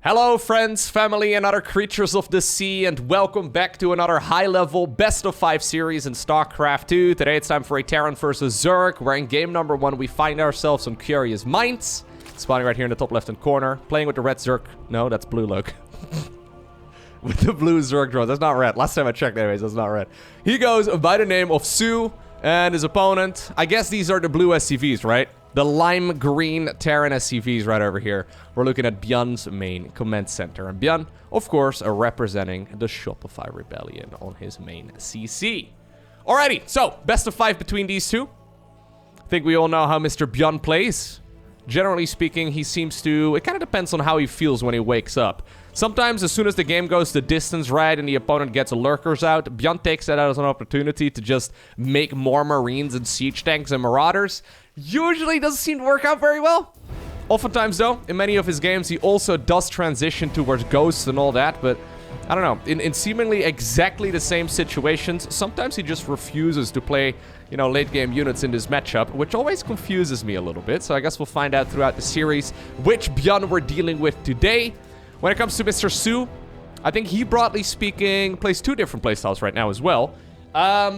Hello friends, family, and other creatures of the sea, and welcome back to another high-level best of 5 series in StarCraft 2. Today it's time for a Terran versus Zerg, where in game number 1 we find ourselves on Curious Minds. Spawning right here in the top left-hand corner, playing with the red Zerg. No, that's blue Loke. With the blue Zerg drone. That's not red. Last time I checked anyways, that's not red. He goes by the name of soO's, and his opponent, I guess these are the blue SCVs, right? The lime green Terran SCVs right over here. We're looking at ByuN's main command center. And ByuN, of course, representing the Shopify Rebellion on his main CC. Alrighty, so best of 5 between these two. I think we all know how Mr. ByuN plays. Generally speaking, he seems to... It kind of depends on how he feels when he wakes up. Sometimes, as soon as the game goes the distance right and the opponent gets lurkers out, ByuN takes that as an opportunity to just make more Marines and Siege Tanks and Marauders. Usually doesn't seem to work out very well. Oftentimes, though, in many of his games, he also does transition towards Ghosts and all that, but... I don't know, in seemingly exactly the same situations, sometimes he just refuses to play, you know, late-game units in this matchup, which always confuses me a little bit. So I guess we'll find out throughout the series which ByuN we're dealing with today. When it comes to Mr. soO's, I think he, broadly speaking, plays 2 different playstyles right now as well. I've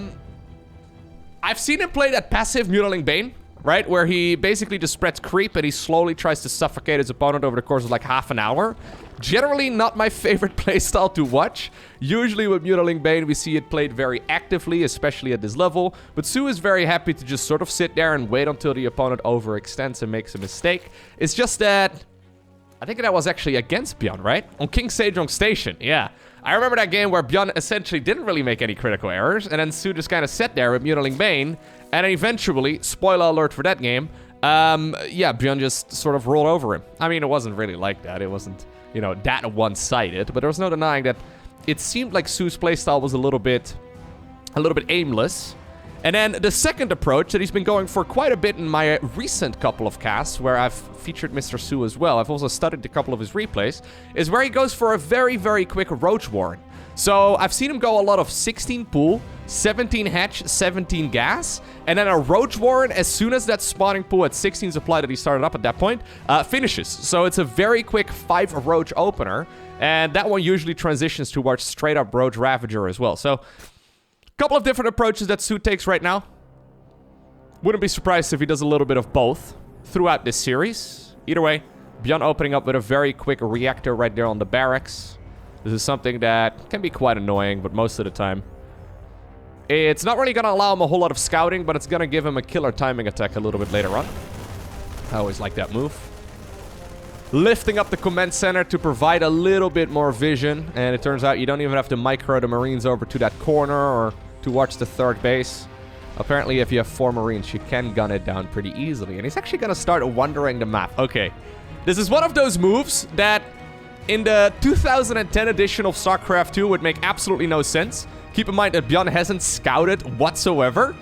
seen him play that passive Mutilating Bane, right? Where he basically just spreads creep and he slowly tries to suffocate his opponent over the course of like half an hour. Generally not my favorite playstyle to watch. Usually with Mutilating Bane we see it played very actively, especially at this level. But soO's is very happy to just sort of sit there and wait until the opponent overextends and makes a mistake. It's just that... I think that was actually against ByuN, right? On King Sejong Station, yeah. I remember that game where ByuN essentially didn't really make any critical errors, and then soO's just kind of sat there with Mutilating Bane, and then eventually, spoiler alert for that game, yeah, ByuN just sort of rolled over him. I mean, it wasn't really like that. It wasn't, you know, that one-sided, but there was no denying that it seemed like soO's playstyle was a little bit aimless. And then the second approach that he's been going for quite a bit in my recent couple of casts, where I've featured Mr. soO's as well, I've also studied a couple of his replays, is where he goes for a very, very quick Roach Warren. So I've seen him go a lot of 16 pool, 17 hatch, 17 gas, and then a Roach Warren as soon as that spawning pool at 16 supply that he started up at that point finishes. So it's a very quick 5 Roach opener, and that one usually transitions towards straight up Roach Ravager as well. So... couple of different approaches that soO's takes right now. Wouldn't be surprised if he does a little bit of both throughout this series. Either way, ByuN opening up with a very quick reactor right there on the barracks. This is something that can be quite annoying, but most of the time, it's not really going to allow him a whole lot of scouting, but it's going to give him a killer timing attack a little bit later on. I always like that move. Lifting up the command center to provide a little bit more vision, and it turns out you don't even have to micro the Marines over to that corner or to watch the third base. Apparently, if you have 4 Marines, you can gun it down pretty easily. And he's actually going to start wandering the map. Okay, this is one of those moves that in the 2010 edition of StarCraft 2 would make absolutely no sense. Keep in mind that ByuN hasn't scouted whatsoever.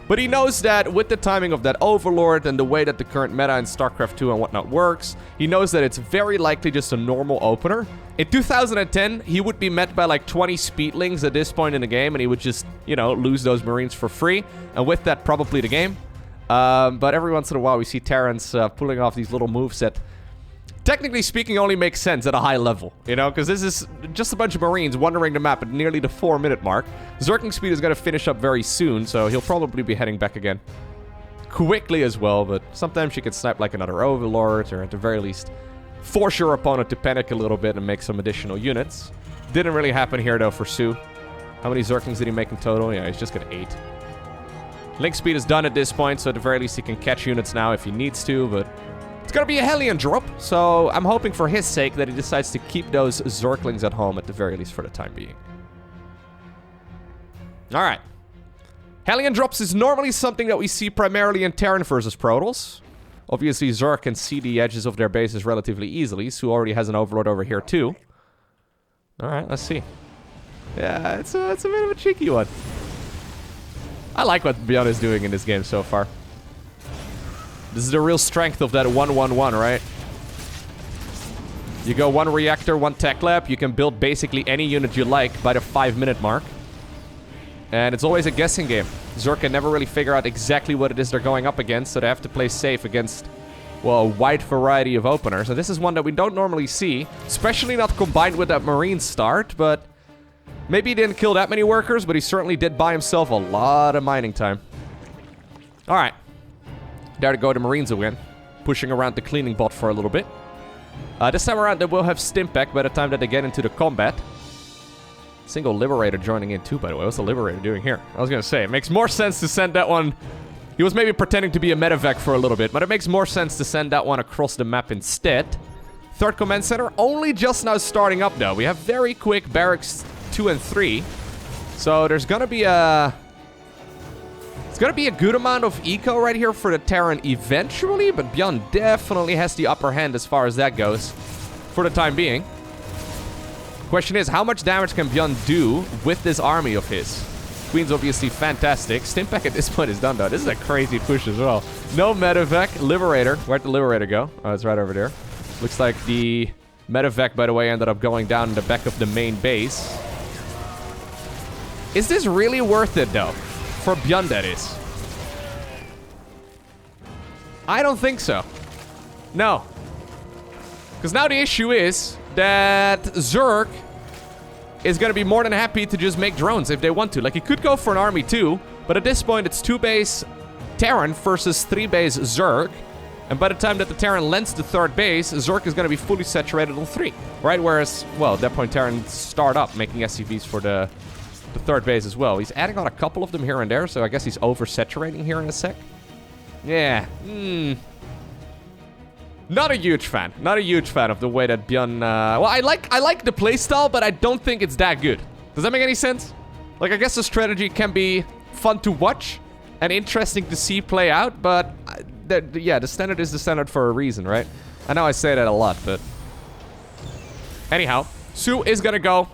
But he knows that with the timing of that Overlord and the way that the current meta in StarCraft 2 and whatnot works, he knows that it's very likely just a normal opener. In 2010, he would be met by like 20 Speedlings at this point in the game, and he would just, you know, lose those Marines for free. And with that, probably the game. But every once in a while, we see Terrans pulling off these little moves that, technically speaking, only makes sense at a high level, you know, because this is just a bunch of Marines wandering the map at nearly the 4-minute mark. Zerking speed is going to finish up very soon, so he'll probably be heading back again quickly as well, but sometimes you can snipe like another Overlord, or at the very least, force your opponent to panic a little bit and make some additional units. Didn't really happen here, though, for soO's. How many Zerkings did he make in total? Yeah, he's just got 8. Link speed is done at this point, so at the very least he can catch units now if he needs to, but... it's gonna be a Hellion drop, so I'm hoping for his sake that he decides to keep those Zerglings at home at the very least for the time being. Alright. Hellion drops is normally something that we see primarily in Terran versus Protoss. Obviously, Zerg can see the edges of their bases relatively easily, so already has an Overlord over here too. Alright, let's see. Yeah, it's a bit of a cheeky one. I like what ByuN is doing in this game so far. This is the real strength of that 1-1-1, right? You go 1 reactor, 1 tech lab. You can build basically any unit you like by the 5-minute mark. And it's always a guessing game. Zerg can never really figure out exactly what it is they're going up against, so they have to play safe against well, a wide variety of openers. And this is one that we don't normally see, especially not combined with that Marine start, but maybe he didn't kill that many workers, but he certainly did buy himself a lot of mining time. All right. There to go, the Marines again. Pushing around the cleaning bot for a little bit. This time around, they will have Stimpack by the time that they get into the combat. Single Liberator joining in too, by the way. What's the Liberator doing here? I was going to say, it makes more sense to send that one... He was maybe pretending to be a medevac for a little bit, but it makes more sense to send that one across the map instead. Third command center, only just now starting up, though. We have very quick barracks 2 and 3. So there's going to be a... It's going to be a good amount of eco right here for the Terran eventually, but ByuN definitely has the upper hand as far as that goes for the time being. Question is, how much damage can ByuN do with this army of his? Queen's obviously fantastic. Stimpack at this point is done, though. This is a crazy push as well. No medevac. Liberator. Where'd the Liberator go? Oh, it's right over there. Looks like the medevac, by the way, ended up going down in the back of the main base. Is this really worth it, though? For ByuN, that is. I don't think so. No. Because now the issue is that Zerg is going to be more than happy to just make drones if they want to. Like, he could go for an army too, but at this point it's 2-base Terran versus 3-base Zerg. And by the time that the Terran lands the 3rd base, Zerg is going to be fully saturated on 3. Right? Whereas, well, at that point Terran start up making SCVs for the 3rd base as well. He's adding on a couple of them here and there, so I guess he's oversaturating here in a sec. Yeah. Not a huge fan. Not a huge fan of the way that ByuN... well, I like the playstyle, but I don't think it's that good. Does that make any sense? Like, I guess the strategy can be fun to watch and interesting to see play out, but... yeah, the standard is the standard for a reason, right? I know I say that a lot, but... Anyhow, soO is gonna go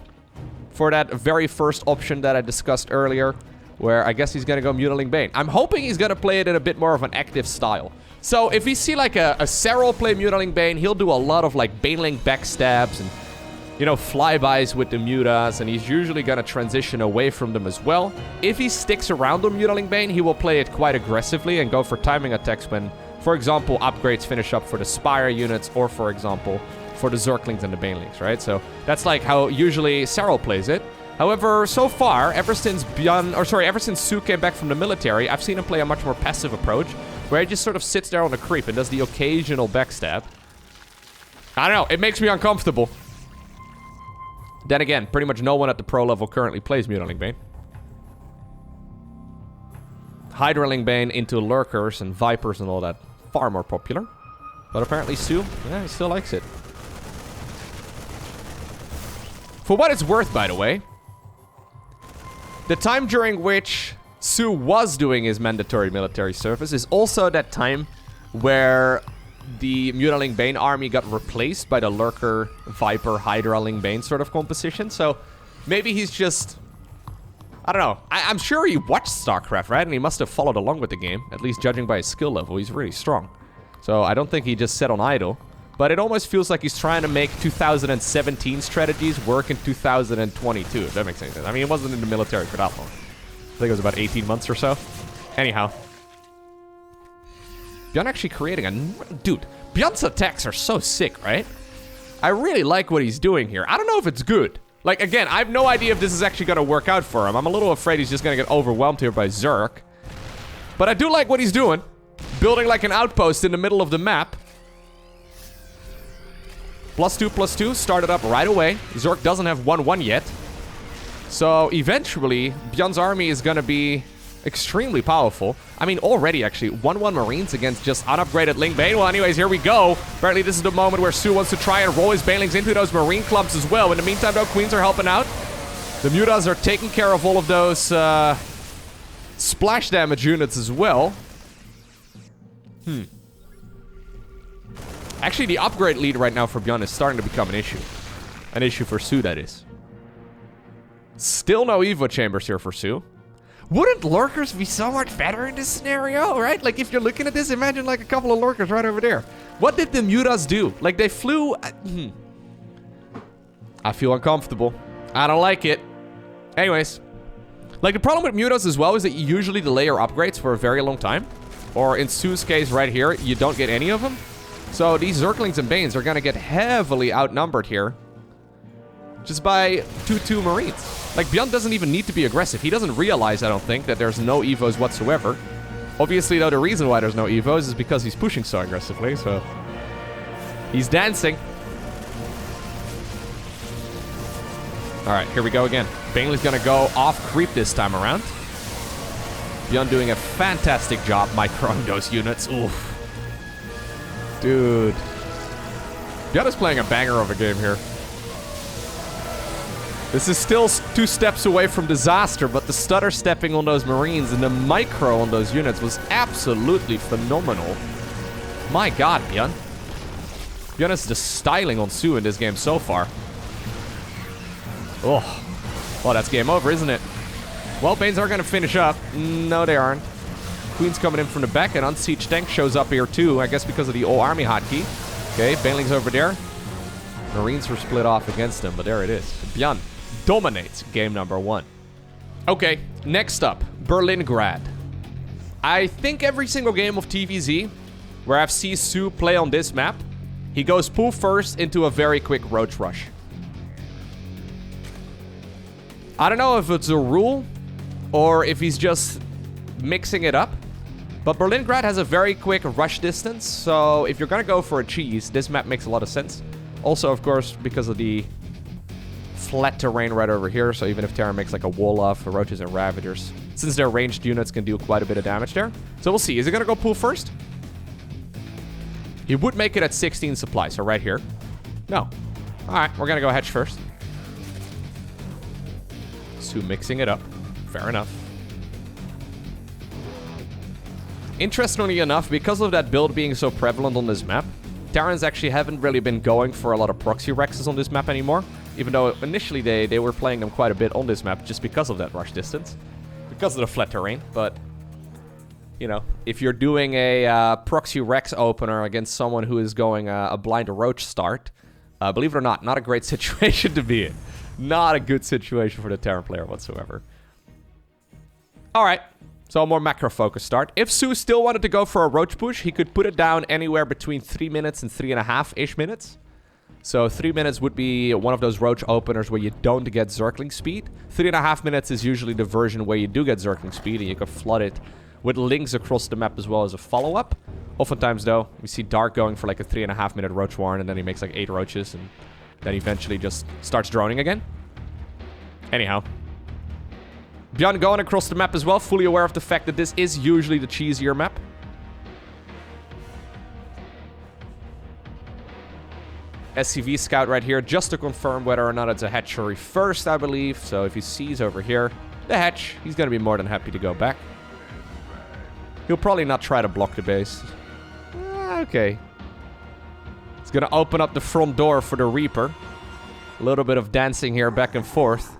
for that very first option that I discussed earlier, where I guess he's gonna go Mutiling Bane. I'm hoping he's gonna play it in a bit more of an active style. So if we see like a Serral play Mutiling Bane, he'll do a lot of like Baneling backstabs and, you know, flybys with the mutas, and he's usually gonna transition away from them as well. If he sticks around on Mutiling Bane, he will play it quite aggressively and go for timing attacks when, for example, upgrades finish up for the Spire units, or for example, for the Zerglings and the Banelings, right? So that's like how usually Serral plays it. However, so far, ever since soO came back from the military, I've seen him play a much more passive approach, where he just sort of sits there on the creep and does the occasional backstab. I don't know, it makes me uncomfortable. Then again, pretty much no one at the pro level currently plays Mutiling Bane. Hydraling Bane into Lurkers and Vipers and all that, far more popular. But apparently soO, yeah, he still likes it. For what it's worth, by the way, the time during which soO was doing his mandatory military service is also that time where the Mutiling Bane army got replaced by the Lurker, Viper, Hydraling Bane sort of composition. So maybe he's just... I don't know. I'm sure he watched StarCraft, right? And he must have followed along with the game, at least judging by his skill level. He's really strong. So I don't think he just sat on idle. But it almost feels like he's trying to make 2017 strategies work in 2022, if that makes any sense. I mean, he wasn't in the military for that long. I think it was about 18 months or so. Anyhow. ByuN actually creating a... Dude, ByuN's attacks are so sick, right? I really like what he's doing here. I don't know if it's good. Like, again, I have no idea if this is actually going to work out for him. I'm a little afraid he's just going to get overwhelmed here by Zerg. But I do like what he's doing. Building like an outpost in the middle of the map. +2/+2 started up right away. Zerg doesn't have 1/1 yet. So eventually, ByuN's army is going to be extremely powerful. I mean, already actually, 1/1 Marines against just unupgraded Ling Bane. Well, anyways, here we go. Apparently, this is the moment where soO wants to try and roll his Banelings into those Marine clumps as well. In the meantime, though, Queens are helping out. The Mutas are taking care of all of those splash damage units as well. Actually, the upgrade lead right now for ByuN is starting to become an issue. An issue for soO, that is. Still no Evo chambers here for soO. Wouldn't Lurkers be so much better in this scenario, right? Like, if you're looking at this, imagine like a couple of Lurkers right over there. What did the Mutas do? Like, they flew... I feel uncomfortable. I don't like it. Anyways. Like, the problem with Mutas as well is that you usually delay your upgrades for a very long time. Or in soO's case right here, you don't get any of them. So these Zerglings and Banes are gonna get heavily outnumbered here. Just by 2-2 Marines. Like, ByuN doesn't even need to be aggressive. He doesn't realize, I don't think, that there's no evos whatsoever. Obviously, though, the reason why there's no evos is because he's pushing so aggressively, so... He's dancing. Alright, here we go again. Baneley's gonna go off creep this time around. ByuN doing a fantastic job microing those units. Oof. Dude. ByuN is playing a banger of a game here. This is still 2 steps away from disaster, but the stutter stepping on those Marines and the micro on those units was absolutely phenomenal. My god, ByuN. ByuN is just styling on soO in this game so far. Oh. Well, that's game over, isn't it? Well, Banes are going to finish up. No, they aren't. Queen's coming in from the back, and Unsiege Tank shows up here too, I guess because of the all army hotkey. Okay, Baneling's over there. Marines were split off against him, but there it is. ByuN dominates game number 1. Okay, next up, Berlingrad. I think every single game of TVZ where I've seen soO play on this map, he goes pool first into a very quick roach rush. I don't know if it's a rule or if he's just mixing it up, but Berlingrad has a very quick rush distance, so if you're gonna go for a cheese, this map makes a lot of sense. Also, of course, because of the flat terrain right over here, so even if Terran makes like a wall off for roaches and ravagers, since their ranged units can do quite a bit of damage there. So we'll see. Is he gonna go pool first? He would make it at 16 supply, so right here. No. Alright, we're gonna go hedge first. soO mixing it up. Fair enough. Interestingly enough, because of that build being so prevalent on this map, Terrans actually haven't really been going for a lot of proxy Rexes on this map anymore. Even though initially they were playing them quite a bit on this map just because of that rush distance. Because of the flat terrain, but... You know, if you're doing a proxy Rex opener against someone who is going a blind roach start, believe it or not a great situation to be in. Not a good situation for the Terran player whatsoever. Alright, so a more macro-focused start. If soO still wanted to go for a roach push, he could put it down anywhere between 3 minutes and 3.5-ish minutes. So 3 minutes would be one of those roach openers where you don't get Zergling speed. 3.5 minutes is usually the version where you do get Zergling speed, and you can flood it with links across the map as well as a follow-up. Oftentimes, though, we see Dark going for like a 3.5 minute roach warren, and then he makes like 8 roaches, and then eventually just starts droning again. Anyhow. ByuN going across the map as well, fully aware of the fact that this is usually the cheesier map. SCV scout right here, just to confirm whether or not it's a hatchery first, I believe. So if he sees over here the hatch, he's going to be more than happy to go back. He'll probably not try to block the base. Okay. He's going to open up the front door for the Reaper. A little bit of dancing here back and forth.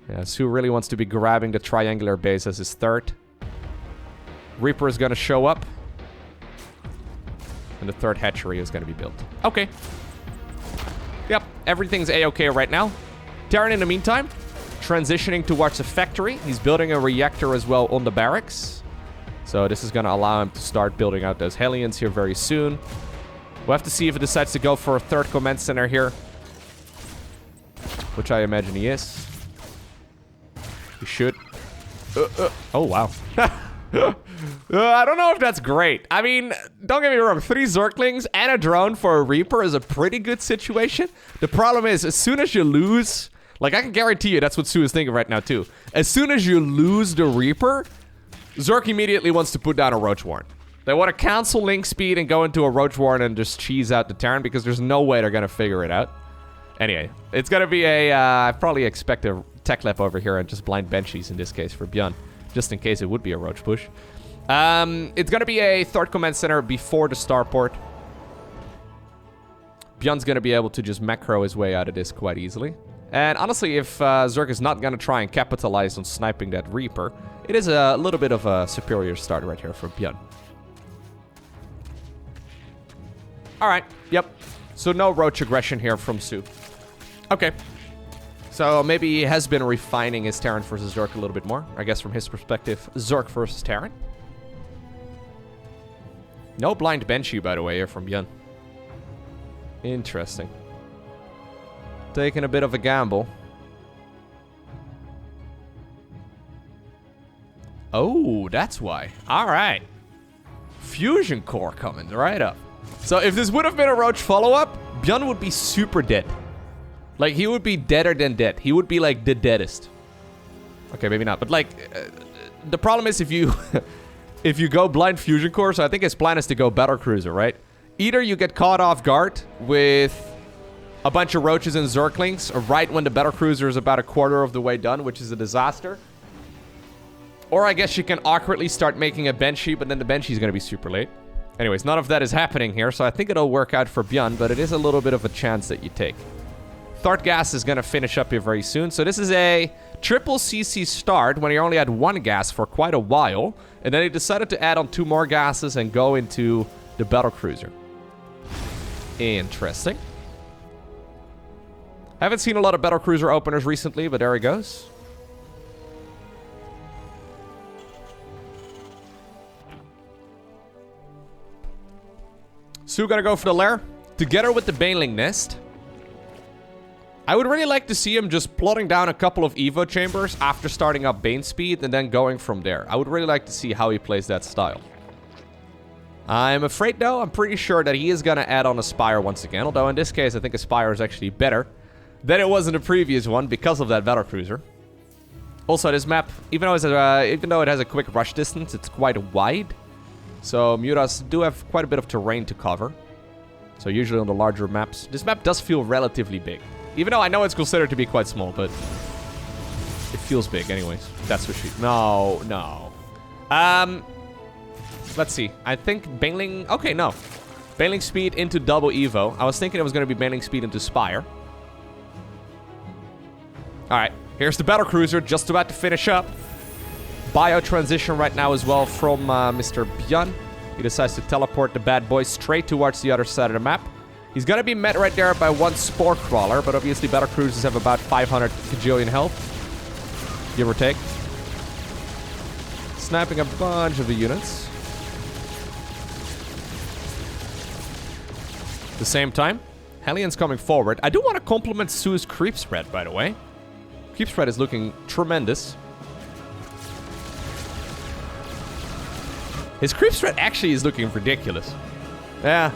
Yeah, soO really wants to be grabbing the triangular base as his third. Reaper is going to show up. And the third hatchery is going to be built. Okay. Yep, everything's A-okay right now. Terran, in the meantime, transitioning towards a factory. He's building a reactor as well on the barracks. So this is going to allow him to start building out those Hellions here very soon. We'll have to see if he decides to go for a third command center here. Which I imagine he is. He should. Oh, wow. I don't know if that's great. I mean, don't get me wrong. 3 Zerglings and a drone for a Reaper is a pretty good situation. The problem is, as soon as you lose... Like, I can guarantee you that's what soO is thinking right now, too. As soon as you lose the Reaper, Zerg immediately wants to put down a Roach Warren. They want to cancel link speed and go into a Roach Warren and just cheese out the Terran because there's no way they're going to figure it out. Anyway, it's going to be a... I probably expect a tech lap over here and just blind Banshees in this case for ByuN. Just in case it would be a Roach push. It's going to be a third command center before the starport. ByuN's going to be able to just macro his way out of this quite easily. And honestly, if Zerg is not going to try and capitalize on sniping that Reaper, it is a little bit of a superior start right here for ByuN. Alright, yep. So no Roach aggression here from soO. Okay. So maybe he has been refining his Terran versus Zerg a little bit more. I guess from his perspective, Zerg versus Terran. No blind Banshee, by the way, here from ByuN. Interesting. Taking a bit of a gamble. Oh, that's why. Alright. Fusion core coming right up. So if this would have been a Roach follow-up, ByuN would be super dead. Like, he would be deader than dead. He would be, like, the deadest. Okay, maybe not. But, like, the problem is if you... if you go blind fusion core, so I think his plan is to go battlecruiser, right? Either you get caught off guard with a bunch of Roaches and Zerglings right when the battlecruiser is about a quarter of the way done, which is a disaster. Or I guess you can awkwardly start making a Banshee, but then the Banshee is going to be super late. Anyways, none of that is happening here, so I think it'll work out for ByuN, but it is a little bit of a chance that you take. Thart gas is going to finish up here very soon. So this is a triple CC start when he only had one gas for quite a while. And then he decided to add on 2 more gases and go into the battlecruiser. Interesting. Haven't seen a lot of battlecruiser openers recently, but there he goes. So gonna go for the lair together with the Baneling Nest. I would really like to see him just plotting down a couple of Evo chambers after starting up Bane speed and then going from there. I would really like to see how he plays that style. I'm afraid, though, I'm pretty sure that he is going to add on a Spire once again. Although in this case, I think a Spire is actually better than it was in the previous one because of that battlecruiser. Also, this map, even though it has a quick rush distance, it's quite wide. So Mutas do have quite a bit of terrain to cover. So usually on the larger maps, this map does feel relatively big. Even though I know it's considered to be quite small, but it feels big anyways. That's for sure. No. Let's see. I think Baneling... Okay, no. Baneling speed into double Evo. I was thinking it was going to be Baneling speed into Spire. Alright. Here's the battlecruiser just about to finish up. Bio transition right now as well from Mr. ByuN. He decides to teleport the bad boy straight towards the other side of the map. He's gonna be met right there by one Spore Crawler, but obviously battlecruisers have about 500 kajillion health. Give or take. Sniping a bunch of the units. At the same time, Hellion's coming forward. I do want to compliment soO's creep spread, by the way. Creep spread is looking tremendous. His creep spread actually is looking ridiculous. Yeah.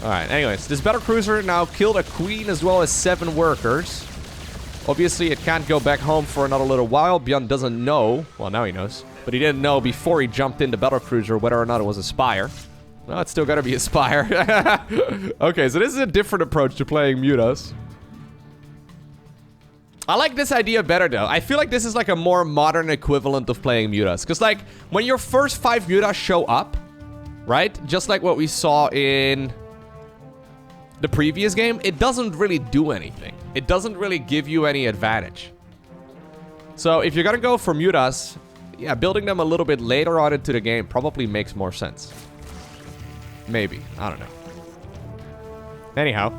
Alright, anyways, this battlecruiser now killed a queen as well as 7 workers. Obviously, it can't go back home for another little while. ByuN doesn't know. Well, now he knows. But he didn't know before he jumped into battlecruiser whether or not it was a Spire. No, it's still gotta be a Spire. Okay, so this is a different approach to playing Mutas. I like this idea better, though. I feel like this is like a more modern equivalent of playing Mutas. Because, like, when your first 5 Mutas show up, right? Just like what we saw in the previous game, it doesn't really do anything. It doesn't really give you any advantage. So if you're gonna go for Mutas, yeah, building them a little bit later on into the game probably makes more sense. Maybe. I don't know. Anyhow.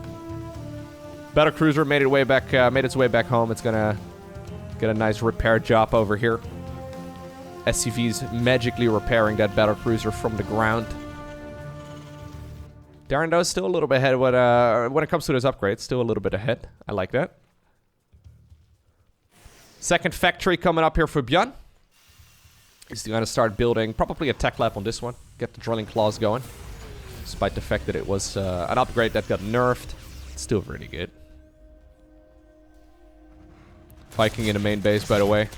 Battlecruiser made its way back home. It's gonna get a nice repair job over here. SCV's magically repairing that battlecruiser from the ground. Terran, though, is still a little bit ahead when it comes to those upgrades. Still a little bit ahead. I like that. Second factory coming up here for ByuN. He's going to start building probably a tech lab on this one. Get the drilling claws going. Despite the fact that it was an upgrade that got nerfed. It's still really good. Viking in the main base, by the way.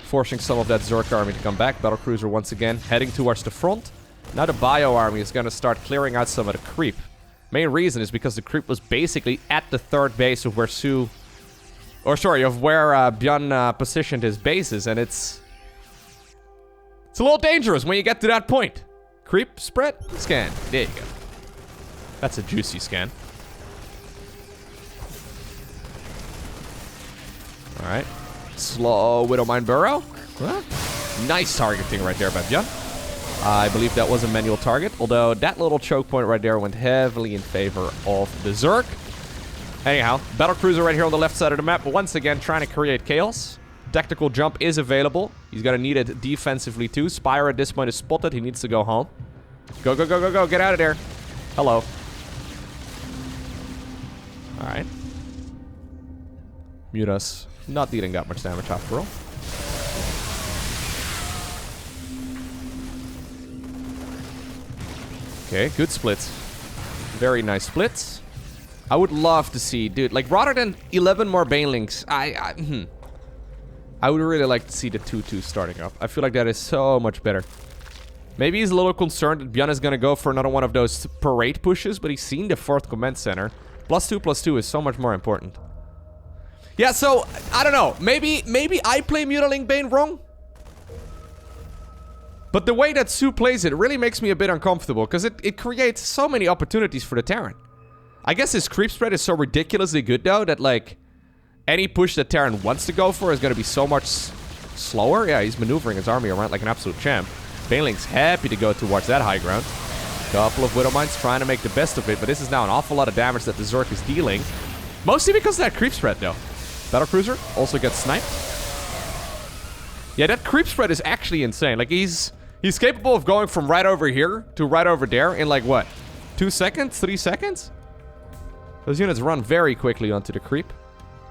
Forcing some of that Zerg army to come back. Battlecruiser once again heading towards the front. Now the Bio army is going to start clearing out some of the creep. Main reason is because the creep was basically at the third base of where ByuN positioned his bases, and it's a little dangerous when you get to that point. Creep, spread, scan. There you go. That's a juicy scan. Alright. Slow Widowmine Burrow. Well, nice targeting right there by ByuN. I believe that was a manual target, although that little choke point right there went heavily in favor of the Zerg. Anyhow, battlecruiser right here on the left side of the map, but once again trying to create chaos. Tactical jump is available. He's gonna need it defensively too. Spire at this point is spotted. He needs to go home. Go, go, go, go, go. Get out of there. Hello. Alright. Mutas not dealing that much damage after all. Okay, good splits. Very nice splits. I would love to see, dude, like rather than 11 more Banelings, I would really like to see the 2-2 starting up. I feel like that is so much better. Maybe he's a little concerned that ByuN is gonna go for another one of those parade pushes, but he's seen the 4th command center. +2/+2 is so much more important. Yeah, so, I don't know. Maybe I play Mutiling Bane wrong? But the way that soO plays it really makes me a bit uncomfortable, because it creates so many opportunities for the Terran. I guess his creep spread is so ridiculously good, though, that, like, any push that Terran wants to go for is going to be so much slower. Yeah, he's maneuvering his army around like an absolute champ. Baneling's happy to go towards that high ground. Couple of Widow Mines trying to make the best of it, but this is now an awful lot of damage that the Zerg is dealing. Mostly because of that creep spread, though. Battlecruiser also gets sniped. Yeah, that creep spread is actually insane. Like, he's capable of going from right over here to right over there in, like, what? 2 seconds? 3 seconds? Those units run very quickly onto the creep.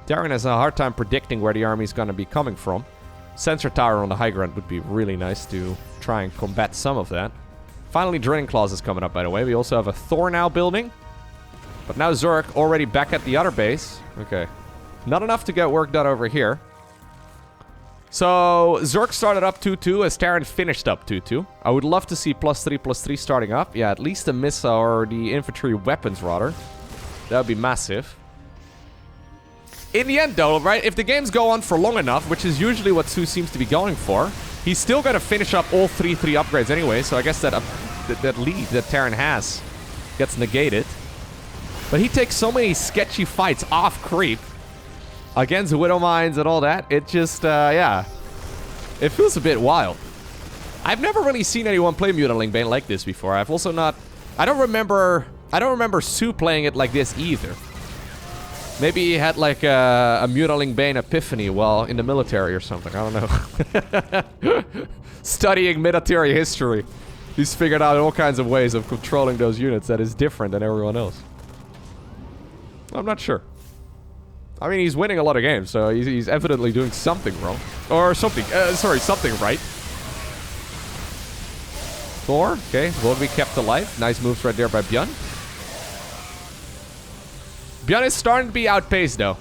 Terran has a hard time predicting where the army is going to be coming from. Sensor tower on the high ground would be really nice to try and combat some of that. Finally, Drilling Claws is coming up, by the way. We also have a Thor now building. But now Zerg already back at the other base. Okay. Not enough to get work done over here. So, Zerg started up 2-2 as Terran finished up 2-2. I would love to see +3/+3 starting up. Yeah, at least the missile or the infantry weapons, rather. That would be massive. In the end, though, right, if the games go on for long enough, which is usually what soO seems to be going for, he's still going to finish up all 3/3 upgrades anyway, so I guess that lead that Terran has gets negated. But he takes so many sketchy fights off creep against Widow Mines and all that. It just, yeah. It feels a bit wild. I've never really seen anyone play Mutiling Bane like this before. I've also not... I don't remember soO playing it like this either. Maybe he had like a Mutiling Bane epiphany while in the military or something. I don't know. Studying military history. He's figured out all kinds of ways of controlling those units that is different than everyone else. I'm not sure. I mean, he's winning a lot of games, so he's evidently doing something wrong. Or something, sorry, something right. Thor, okay, will be kept alive. Nice moves right there by ByuN. ByuN is starting to be outpaced, though.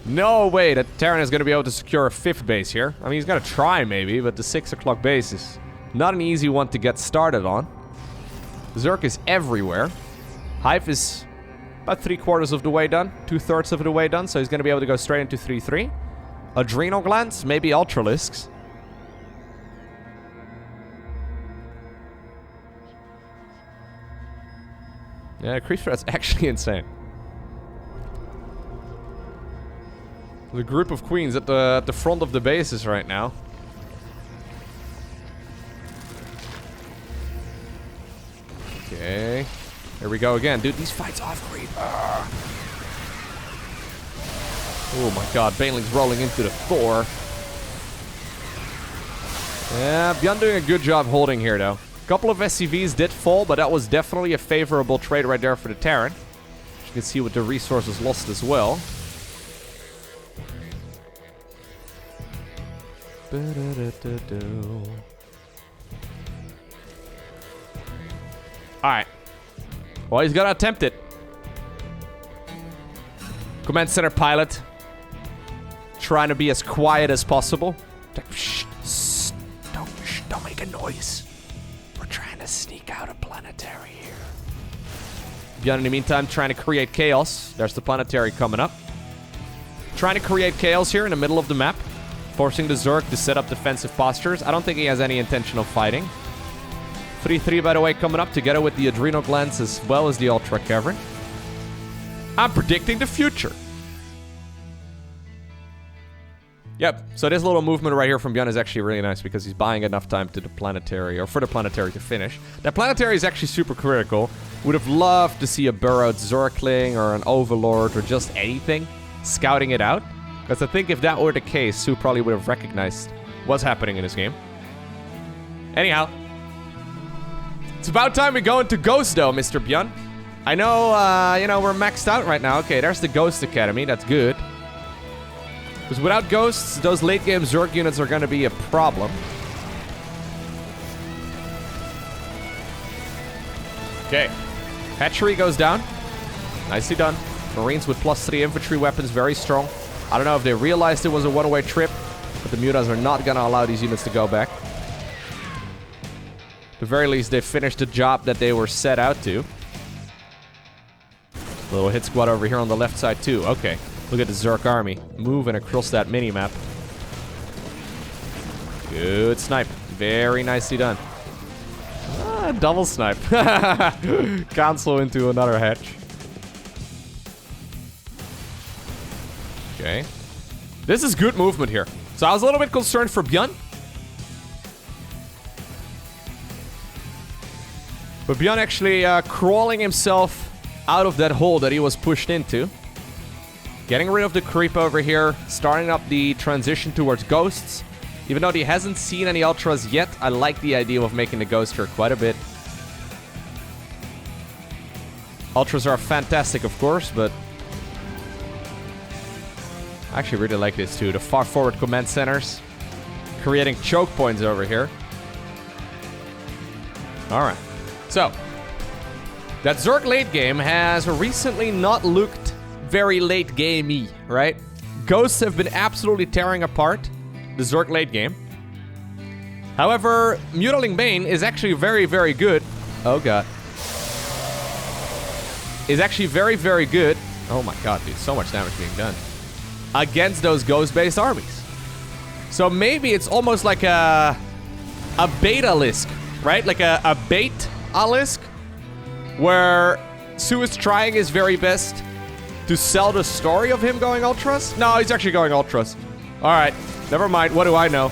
No way that Terran is going to be able to secure a 5th base here. I mean, he's going to try, maybe, but the 6 o'clock base is not an easy one to get started on. Zerg is everywhere. Hive is about 3/4 of the way done. 2/3 of the way done, so he's going to be able to go straight into 3-3. Adrenal Glands, maybe Ultralisks. Yeah, creep spread's actually insane. The group of queens at the front of the bases right now. Okay. Here we go again. Dude, these fights off creep. Oh my god, Baneling's rolling into the Thor. Yeah, ByuN doing a good job holding here, though. A couple of SCVs did fall, but that was definitely a favorable trade right there for the Terran. You can see with the resources lost as well. Alright. Well, he's gonna attempt it. Command center pilot. Trying to be as quiet as possible. Shh, don't make a noise. We're trying to sneak out a planetary here. ByuN, in the meantime, trying to create chaos. There's the planetary coming up. Trying to create chaos here in the middle of the map. Forcing the Zerg to set up defensive postures. I don't think he has any intention of fighting. 3-3, by the way, coming up together with the Adrenal Glands as well as the Ultra Cavern. I'm predicting the future. Yep, so this little movement right here from ByuN is actually really nice because he's buying enough time to the planetary, or for the planetary to finish. That planetary is actually super critical. Would have loved to see a burrowed Zergling or an Overlord or just anything. scouting it out. Because I think if that were the case, soO probably would have recognized what's happening in this game. Anyhow. It's about time we go into Ghost, though, Mr. ByuN. I know, you know, we're maxed out right now. Okay, there's the Ghost Academy. That's good. Because without Ghosts, those late-game Zerg units are going to be a problem. Okay. Hatchery goes down. Nicely done. Marines with +3 infantry weapons, very strong. I don't know if they realized it was a one-way trip, but the mutas are not going to allow these units to go back. At the very least, they finished the job that they were set out to. Little hit squad over here on the left side, too. Okay. Look at the Zerg army moving across that mini-map. Good snipe. Very nicely done. Double snipe. Cancel into another hatch. Okay. This is good movement here. So I was a little bit concerned for ByuN. But ByuN actually crawling himself out of that hole that he was pushed into. Getting rid of the creep over here. Starting up the transition towards ghosts. Even though he hasn't seen any ultras yet, I like the idea of making the ghost here quite a bit. Ultras are fantastic, of course, but I actually really like this too. The far forward command centers. Creating choke points over here. Alright. So, that Zerg late game has recently not looked very late gamey, right? Ghosts have been absolutely tearing apart the Zerg late game. However, Mutiling Bane is actually very, very good. Oh god. Is actually very, very good. Oh my god, dude. So much damage being done. Against those ghost-based armies. So maybe it's almost like a beta-lisk, right? Like a bait-a-lisk. Where soO is trying his very best to sell the story of him going ultras. No, he's actually going ultras. Alright, never mind. What do I know?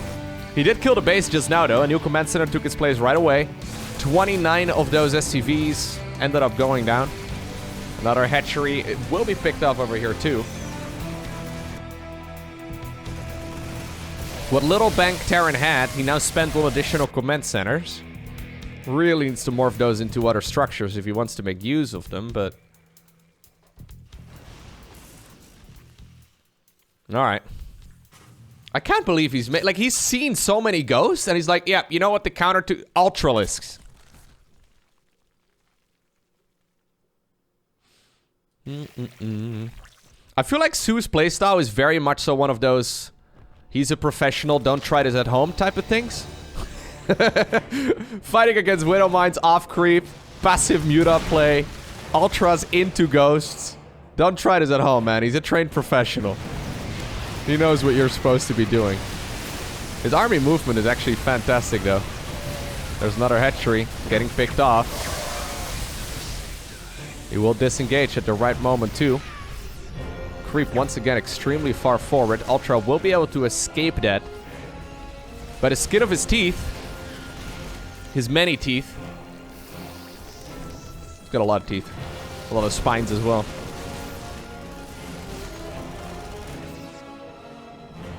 He did kill the base just now, though. A new command center took its place right away. 29 of those SCVs ended up going down. Another hatchery. It will be picked up over here, too. What little bank Terran had, he now spent on additional command centers. Really needs to morph those into other structures if he wants to make use of them, but... Alright. I can't believe he's made... Like, he's seen so many ghosts, and he's like, yeah, you know what the counter to Ultralisks? I feel like soO's playstyle is very much so one of those... He's a professional, don't try this at home type of things. Fighting against Widow Mines off creep, passive muta play, ultras into ghosts. Don't try this at home, man. He's a trained professional. He knows what you're supposed to be doing. His army movement is actually fantastic, though. There's another hatchery getting picked off. He will disengage at the right moment, too. Creep once again extremely far forward. Ultra will be able to escape that. By the skin of his teeth. His many teeth. He's got a lot of teeth. A lot of spines as well.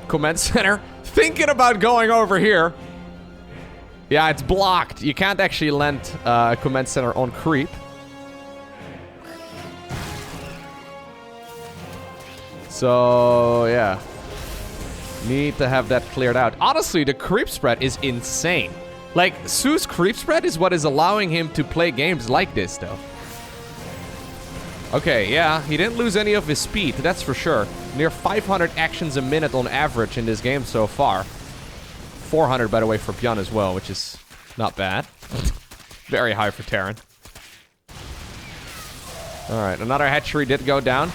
Command center. Thinking about going over here. Yeah, it's blocked. You can't actually land a command center on creep. So, yeah. Need to have that cleared out. Honestly, the creep spread is insane. Like, soO's creep spread is what is allowing him to play games like this, though. Okay, yeah, he didn't lose any of his speed, that's for sure. Near 500 actions a minute on average in this game so far. 400, by the way, for ByuN as well, which is not bad. Very high for Terran. Alright, another hatchery did go down.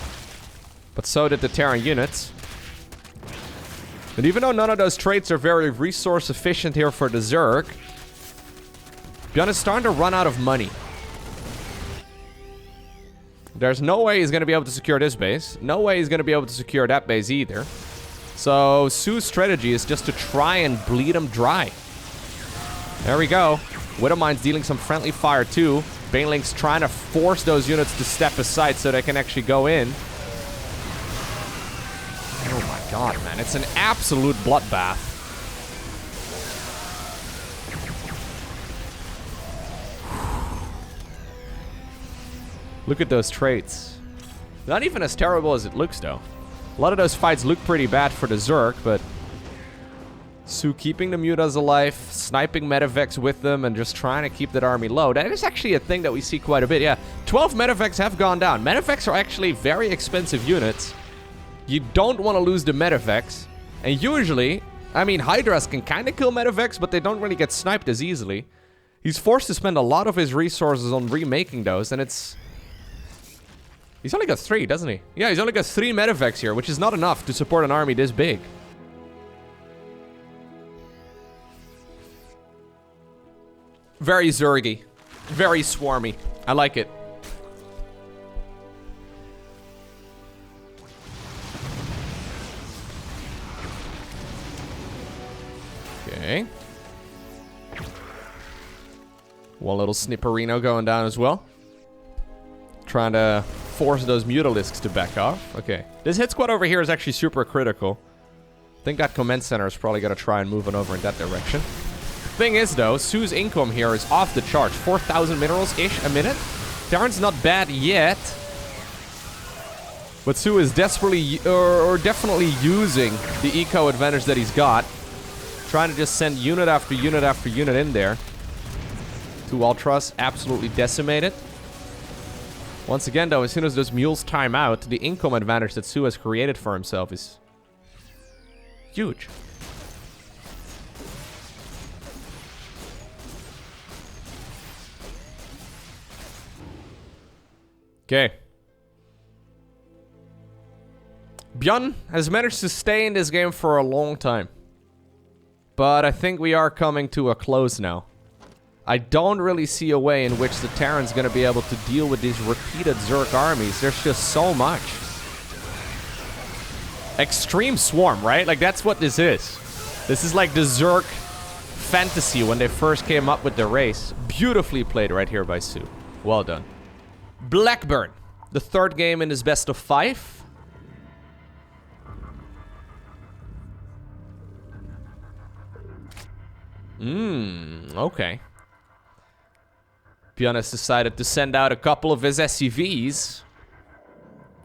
But so did the Terran units. And even though none of those traits are very resource efficient here for the Zerg, ByuN is starting to run out of money. There's no way he's going to be able to secure this base. No way he's going to be able to secure that base either. So soO's strategy is just to try and bleed him dry. There we go. Widowmine's dealing some friendly fire too. Baneling's trying to force those units to step aside so they can actually go in. God, man, it's an absolute bloodbath. Look at those traits. Not even as terrible as it looks, though. A lot of those fights look pretty bad for the Zerg, but so keeping the mutas alive, sniping medevacs with them, and just trying to keep that army low. That is actually a thing that we see quite a bit, yeah. 12 medevacs have gone down. Medevacs are actually very expensive units. You don't want to lose the medevacs. And usually, I mean, Hydras can kind of kill medevacs, but they don't really get sniped as easily. He's forced to spend a lot of his resources on remaking those, and it's... He's only got 3, doesn't he? Yeah, he's only got 3 medevacs here, which is not enough to support an army this big. Very Zergy. Very swarmy. I like it. Okay. One little Snipperino going down as well. Trying to force those Mutalisks to back off. Okay. This hit squad over here is actually super critical. I think that command center is probably going to try and move on over in that direction. Thing is, though, soO's income here is off the charts. 4,000 minerals-ish a minute. Terran's not bad yet. But soO is desperately, or definitely using the eco advantage that he's got. Trying to just send unit after unit after unit in there. 2 Ultras absolutely decimated. Once again, though, as soon as those mules time out, the income advantage that soO has created for himself is huge. Okay. ByuN has managed to stay in this game for a long time. But I think we are coming to a close now. I don't really see a way in which the Terran's going to be able to deal with these repeated Zerg armies. There's just so much. Extreme Swarm, right? Like, that's what this is. This is like the Zerg fantasy when they first came up with the race. Beautifully played right here by soO. Well done. Blackburn, the 3rd game in his best of 5. Okay. ByuN has decided to send out a couple of his SCVs.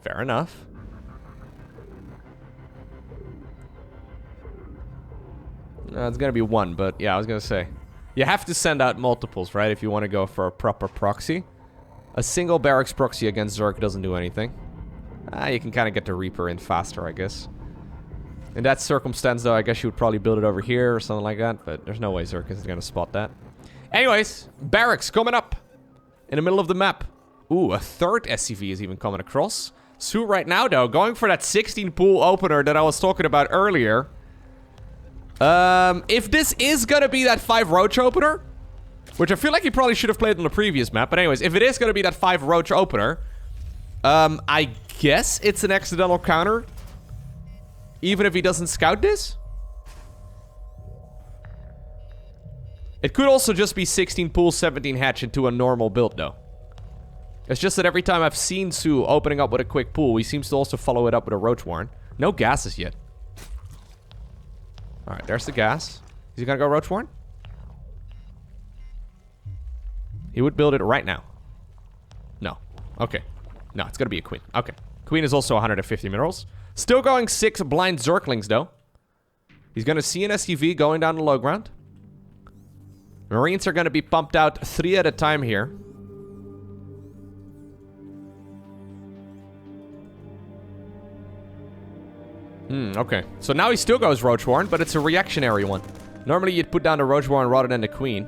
Fair enough. It's gonna be 1, but yeah, I was gonna say. You have to send out multiples, right, if you want to go for a proper proxy. A single barracks proxy against Zerg doesn't do anything. You can kind of get the Reaper in faster, I guess. In that circumstance, though, I guess you would probably build it over here or something like that, but there's no way Zerg is going to spot that. Anyways, barracks coming up in the middle of the map. Ooh, a 3rd SCV is even coming across. soO right now, though, going for that 16 pool opener that I was talking about earlier. If this is going to be that 5 roach opener, which I feel like he probably should have played on the previous map. But anyways, if it is going to be that 5 roach opener, I guess it's an accidental counter. Even if he doesn't scout this. It could also just be 16 pool, 17 hatch into a normal build, though. It's just that every time I've seen soO opening up with a quick pool, he seems to also follow it up with a roach warren. No gases yet. Alright, there's the gas. Is he going to go roach warren? He would build it right now. No. Okay. No, it's gonna be a queen. Okay. Queen is also 150 minerals. Still going 6 blind Zerglings, though. He's gonna see an SCV going down the low ground. Marines are gonna be pumped out 3 at a time here. Okay. So now he still goes roach warren, but it's a reactionary one. Normally you'd put down the roach warren rather than the queen.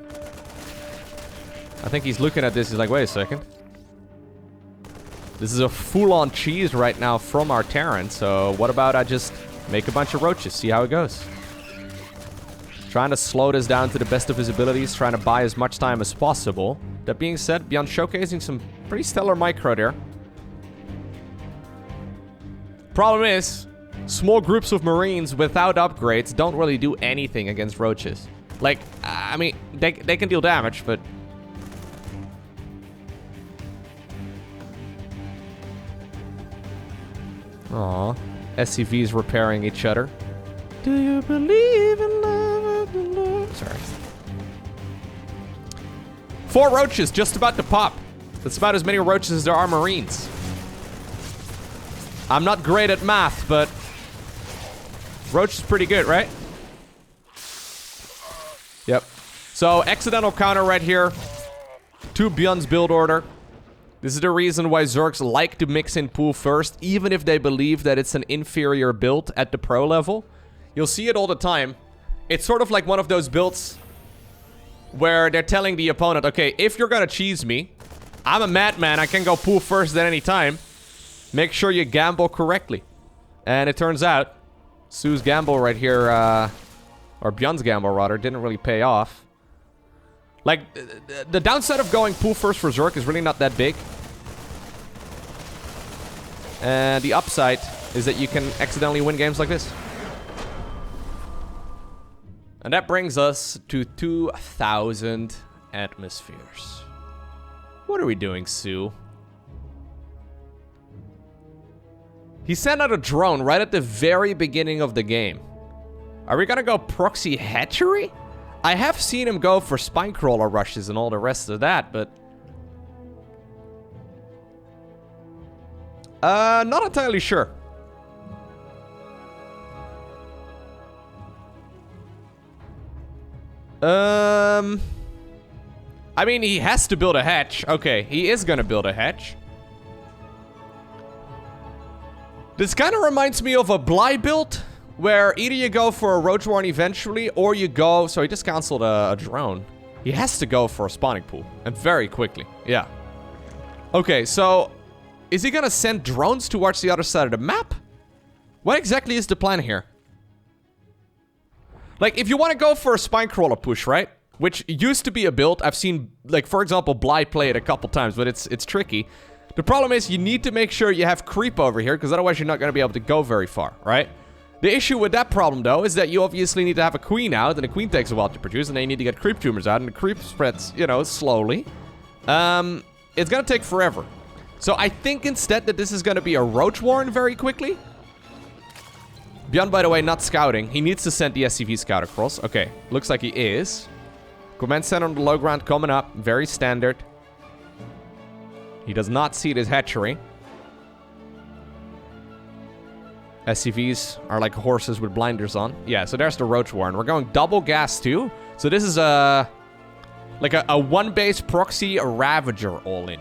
I think he's looking at this, he's like, wait a second. This is a full-on cheese right now from our Terran, so what about I just make a bunch of roaches, see how it goes. Trying to slow this down to the best of his abilities, trying to buy as much time as possible. That being said, ByuN showcasing some pretty stellar micro there. Problem is, small groups of Marines without upgrades don't really do anything against roaches. Like, I mean, they can deal damage, but... Aww. SCVs repairing each other. Do you believe in love? Sorry. 4 roaches just about to pop. That's about as many roaches as there are Marines. I'm not great at math, but roach is pretty good, right? Yep. So, accidental counter right here. 2 ByuN's build order. This is the reason why Zergs like to mix in pool first, even if they believe that it's an inferior build at the pro level. You'll see it all the time. It's sort of like one of those builds where they're telling the opponent, okay, if you're gonna cheese me, I'm a madman, I can go pool first at any time. Make sure you gamble correctly. And it turns out, soO's gamble right here, or ByuN's gamble rather, didn't really pay off. Like, the downside of going pool first for Zerg is really not that big. And the upside is that you can accidentally win games like this. And that brings us to 2,000 atmospheres. What are we doing, soO? He sent out a drone right at the very beginning of the game. Are we gonna go proxy hatchery? I have seen him go for spine crawler rushes and all the rest of that, but... not entirely sure. I mean, he has to build a hatch. Okay, he is gonna build a hatch. This kind of reminds me of a Bly build, where either you go for a Roach Warren eventually, or you go... So he just cancelled a drone. He has to go for a spawning pool, and very quickly. Yeah. Okay, so... Is he gonna send drones towards the other side of the map? What exactly is the plan here? Like, if you want to go for a spine crawler push, right? Which used to be a build. I've seen, like, for example, Bly play it a couple times, but it's tricky. The problem is you need to make sure you have creep over here, because otherwise you're not going to be able to go very far, right? The issue with that problem, though, is that you obviously need to have a queen out, and a queen takes a while to produce, and then you need to get creep tumors out, and the creep spreads, you know, slowly. It's going to take forever. So I think instead that this is going to be a Roach Warren very quickly. ByuN, by the way, not scouting. He needs to send the SCV scout across. Okay, looks like he is. Command center on the low ground coming up. Very standard. He does not see his hatchery. SCVs are like horses with blinders on. Yeah, so there's the Roach Warren. We're going double gas too. So this is a... like a one-base proxy Ravager all-in.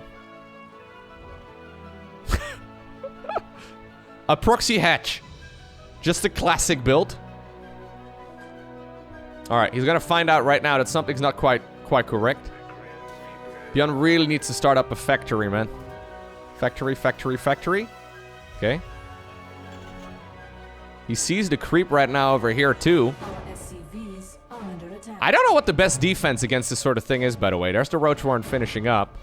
A proxy hatch. Just a classic build. Alright, he's gonna find out right now that something's not quite correct. ByuN really needs to start up a factory, man. Factory. Okay. He sees the creep right now over here, too. I don't know what the best defense against this sort of thing is, by the way. There's the Roach Warren finishing up.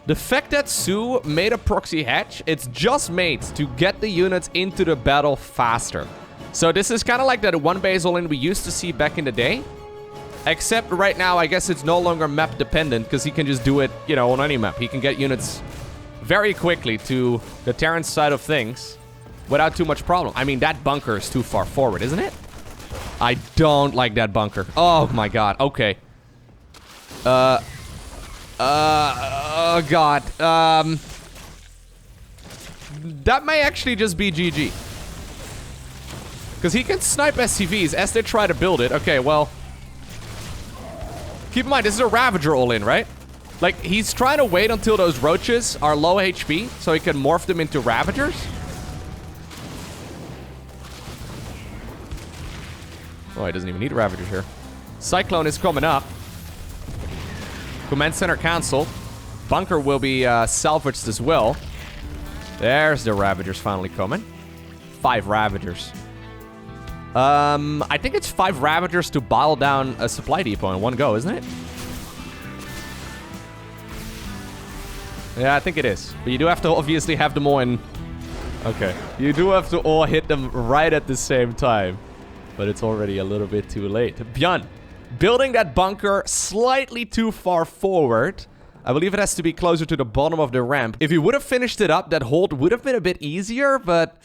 The fact that soO made a proxy hatch, it's just made to get the units into the battle faster. So this is kind of like that one base all-in we used to see back in the day. Except right now, I guess it's no longer map dependent, because he can just do it, you know, on any map. He can get units very quickly to the Terran side of things without too much problem. I mean, that bunker is too far forward, isn't it? I don't like that bunker. Oh my god, okay. Oh god. That may actually just be GG. Because he can snipe SCVs as they try to build it. Okay, well... Keep in mind, this is a Ravager all-in, right? Like, he's trying to wait until those roaches are low HP so he can morph them into Ravagers. Oh, he doesn't even need Ravagers here. Cyclone is coming up. Command center cancelled. Bunker will be salvaged as well. There's the Ravagers finally coming. 5 Ravagers. I think it's 5 Ravagers to bile down a supply depot in one go, isn't it? Yeah, I think it is. But you do have to obviously have them all in... Okay. You do have to all hit them right at the same time. But it's already a little bit too late. ByuN, building that bunker slightly too far forward. I believe it has to be closer to the bottom of the ramp. If he would have finished it up, that hold would have been a bit easier, but...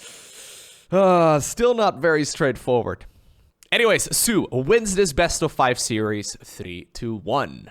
Still not very straightforward. Anyways, Su wins this best of 5 series 3-1.